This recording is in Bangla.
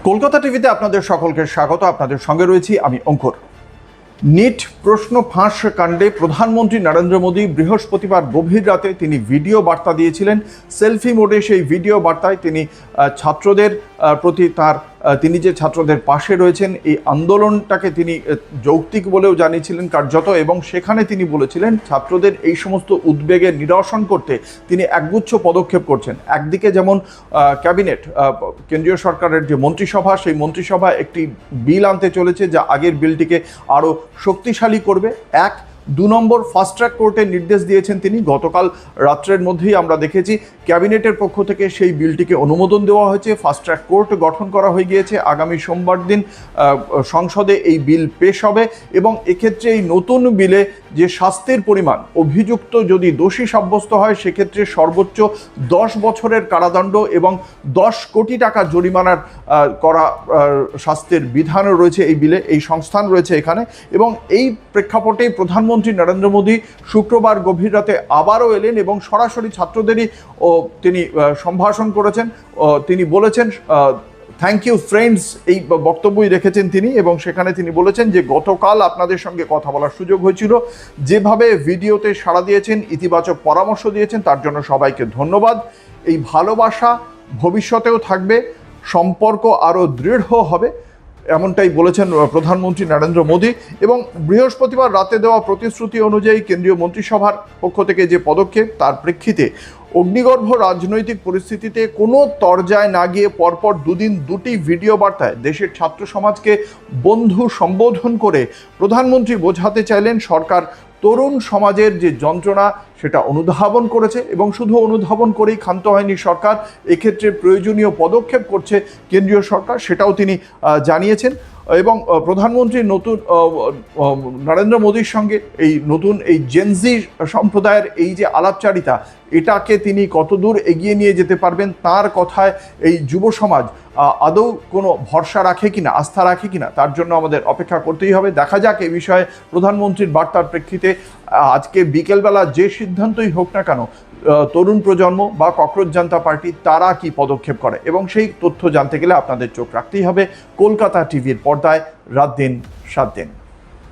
কলকাতা টিভিতে আপনাদের সকলকে স্বাগত। আপনাদের সঙ্গে রয়েছি আমি অঙ্কুর। নিট প্রশ্ন ফাঁস কাণ্ডে প্রধানমন্ত্রী নরেন্দ্র মোদী বৃহস্পতিবার গভীর রাতে তিনি ভিডিও বার্তা দিয়েছিলেন। সেলফি মোডে সেই ভিডিও বার্তায় তিনি ছাত্রদের প্রতি তিনি যে ছাত্রদের পাশে রয়েছেন এই আন্দোলনটাকে তিনি যৌক্তিক বলেও জানিয়েছিলেন কার্যত, এবং সেখানে তিনি বলেছিলেন ছাত্রদের এই সমস্ত উদ্বেগের নিরসন করতে তিনি একগুচ্ছ পদক্ষেপ করছেন। একদিকে যেমন ক্যাবিনেট, কেন্দ্রীয় সরকারের যে মন্ত্রিসভা, সেই মন্ত্রিসভা একটি বিল আনতে চলেছে যা আগের বিলটিকে আরও শক্তিশালী করবে। 2 নম্বর, ফাস্ট ট্র্যাক কোর্টের নির্দেশ দিয়েছেন তিনি। গতকাল রাত্রের মধ্যেই আমরা দেখেছি ক্যাবিনেটের পক্ষ থেকে সেই বিলটিকে অনুমোদন দেওয়া হয়েছে, ফাস্ট ট্র্যাক কোর্ট গঠন করা হয়ে গিয়েছে। আগামী সোমবার দিন সংসদে এই বিল পেশ হবে এবং এক্ষেত্রে এই নতুন বিলে যে শাস্তির পরিমাণ, অভিযুক্ত যদি দোষী সাব্যস্ত হয় সেক্ষেত্রে সর্বোচ্চ 10 বছরের কারাদণ্ড এবং 10 কোটি টাকা জরিমানার করা শাস্তির বিধানও রয়েছে এই বিলে, এই সংস্থান রয়েছে এখানে। এবং এই প্রেক্ষাপটে প্রধানমন্ত্রী নরেন্দ্র মোদী শুক্রবার গভীর রাতে আবারও এলেন এবং সরাসরি ছাত্রদেরই তিনি সম্ভাষণ করেছেন। তিনি বলেছেন থ্যাংক ইউ ফ্রেন্ডস, এই বক্তব্যই রেখেছেন তিনি। এবং সেখানে তিনি বলেছেন যে গতকাল আপনাদের সঙ্গে কথা বলার সুযোগ হয়েছিল, যেভাবে ভিডিওতে সাড়া দিয়েছেন, ইতিবাচক পরামর্শ দিয়েছেন, তার জন্য সবাইকে ধন্যবাদ। এই ভালোবাসা ভবিষ্যতেও থাকবে, সম্পর্ক আরও দৃঢ় হবে, এমনটাই বলেছেন প্রধানমন্ত্রী নরেন্দ্র মোদী। এবং বৃহস্পতিবার রাতে দেওয়া প্রতিশ্রুতি অনুযায়ী কেন্দ্রীয় মন্ত্রিসভার পক্ষ থেকে যে পদক্ষেপ, তার প্রেক্ষিতে অগ্নিগর্ভ রাজনৈতিক পরিস্থিতিতে কোনো তরজায় না গিয়ে পরপর 2 দিন 2টি ভিডিও বার্তায় দেশের ছাত্র সমাজকে বন্ধু সম্বোধন করে প্রধানমন্ত্রী বোঝাতে চাইলেন সরকার তরুণ সমাজের যে যন্ত্রণা সেটা অনুধাবন করেছে এবং শুধু অনুধাবন করেই ক্ষান্ত হয়নি সরকার, এক্ষেত্রে প্রয়োজনীয় পদক্ষেপ করছে কেন্দ্রীয় সরকার, সেটাও তিনি জানিয়েছেন। এবং প্রধানমন্ত্রী নরেন্দ্র মোদীর সঙ্গে এই জেনজি সম্প্রদায়ের এই যে আলাপচারিতা, এটাকে তিনি কতদূর এগিয়ে নিয়ে যেতে পারবেন, তার কথায় এই যুব সমাজ আদৌ কোনো ভরসা রাখে কিনা, আস্থা রাখে কিনা, তার জন্য আমাদের অপেক্ষা করতেই হবে। দেখা যাক এই বিষয়ে প্রধানমন্ত্রীর বার্তার প্রেক্ষিতে আজকে বিকেলবেলা যে সিদ্ধান্তই হোক না কেন, তরুণ প্রজন্ম বা ককরোচ জনতা পার্টি তারা কি পদক্ষেপ করে, এবং সেই তথ্য জানতে গেলে আপনাদের চোখ রাখতেই হবে কলকাতা টিভির পর্দায় রাত দিন 7 দিন।